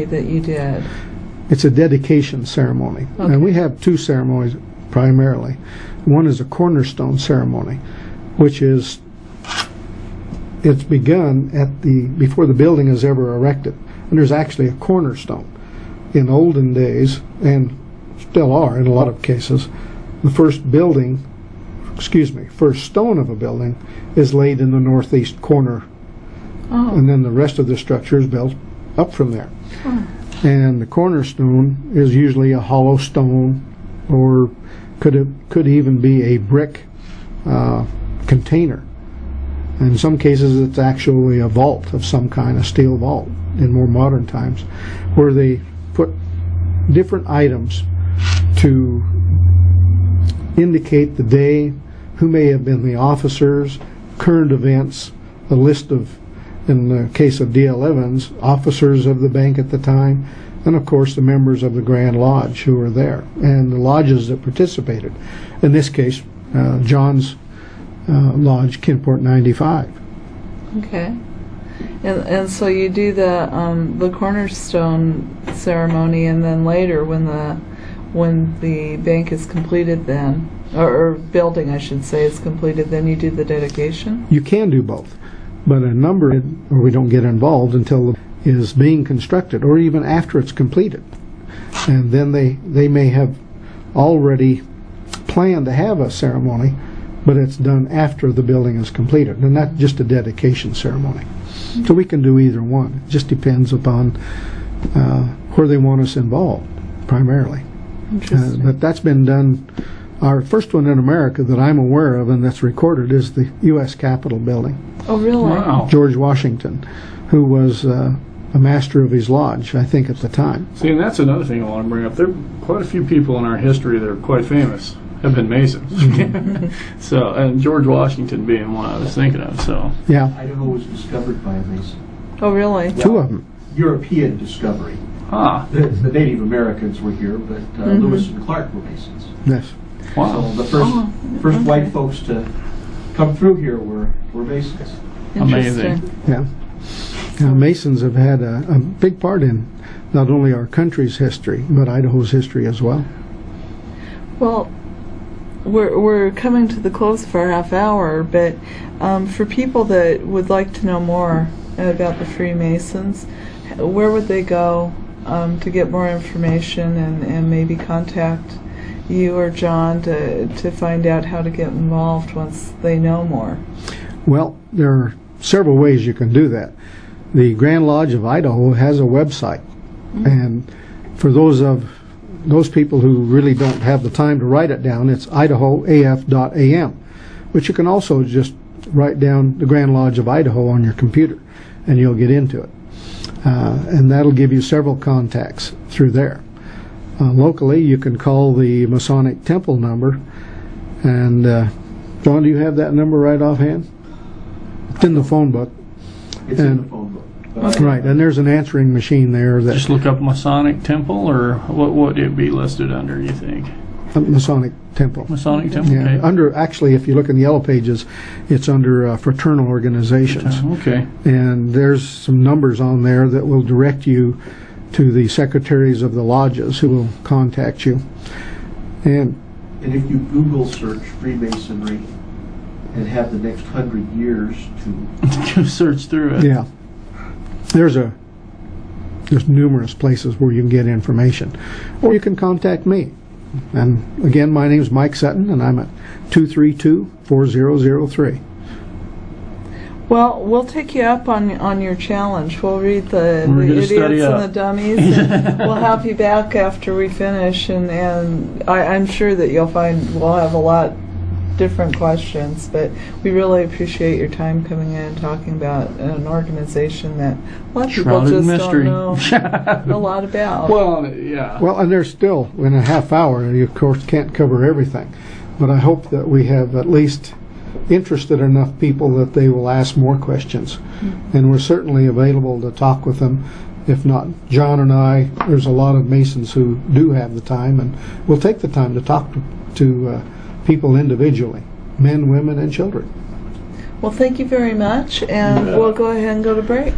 that you did? It's a dedication ceremony. Okay. And we have two ceremonies primarily. One is a cornerstone ceremony, which is, it's begun before the building is ever erected. And there's actually a cornerstone. In olden days, and still are in a lot of cases, the first stone of a building is laid in the northeast corner. Oh. And then the rest of the structure is built up from there. Oh. And the cornerstone is usually a hollow stone, or could even be a brick container. In some cases, it's actually a vault of some kind, a steel vault in more modern times, where they put different items to indicate the day, who may have been the officers, current events, a list of, in the case of D.L. Evans, officers of the bank at the time, and of course the members of the Grand Lodge who were there, and the lodges that participated. In this case, John's Lodge, Kinport 95. Okay. And so you do the cornerstone ceremony, and then later when the bank is completed, then or building I should say is completed, then you do the dedication? You can do both, but a number where we don't get involved until it is being constructed, or even after it's completed. And then they may have already planned to have a ceremony, but it's done after the building is completed, and that's just a dedication ceremony. So we can do either one. It just depends upon where they want us involved, primarily. Interesting. But that's been done. Our first one in America that I'm aware of and that's recorded is the U.S. Capitol building. Oh, really? Wow. George Washington, who was a master of his lodge, I think, at the time. See, and that's another thing I want to bring up. There are quite a few people in our history that are quite famous have been Masons. So, and George Washington being one I was thinking of. So, yeah. Idaho was discovered by a Mason. Oh, really? Well, two of them. European discovery. Ah. The Native Americans were here, but Lewis and Clark were Masons. Yes. Wow. So the first white folks to come through here were Masons. Amazing. Yeah. Masons have had a big part in not only our country's history, but Idaho's history as well. Well, we're coming to the close of our half hour, but for people that would like to know more about the Freemasons, where would they go to get more information and maybe contact you or John to find out how to get involved once they know more? Well, there are several ways you can do that. The Grand Lodge of Idaho has a website, and for those people who really don't have the time to write it down, it's idahoaf.am, but you can also just write down the Grand Lodge of Idaho on your computer, and you'll get into it. And that'll give you several contacts through there. Locally, you can call the Masonic Temple number, and John, do you have that number right offhand? It's in the phone book. It's in the phone book. Right, and there's an answering machine there. That just look up Masonic Temple, or what would it be listed under, you think? Masonic Temple. Masonic Temple, yeah. okay. Actually, if you look in the Yellow Pages, it's under fraternal organizations. Okay. And there's some numbers on there that will direct you to the secretaries of the lodges who will contact you. And if you Google search Freemasonry and have the next 100 years to search through it. Yeah. There's numerous places where you can get information. Or you can contact me. And again, my name is Mike Sutton, and I'm at 232-4003. Well, we'll take you up on your challenge. We'll read the idiots and the dummies, and we'll have you back after we finish. And I'm sure that you'll find we'll have a lot different questions. But we really appreciate your time coming in and talking about an organization that a lot of people just don't know a lot about. Well, yeah. Well, and there's still, in a half hour, you of course can't cover everything. But I hope that we have at least interested enough people that they will ask more questions. And we're certainly available to talk with them. If not John and I, there's a lot of Masons who do have the time, and we'll take the time to talk to people individually, men, women, and children. Well, thank you very much, and we'll go ahead and go to break.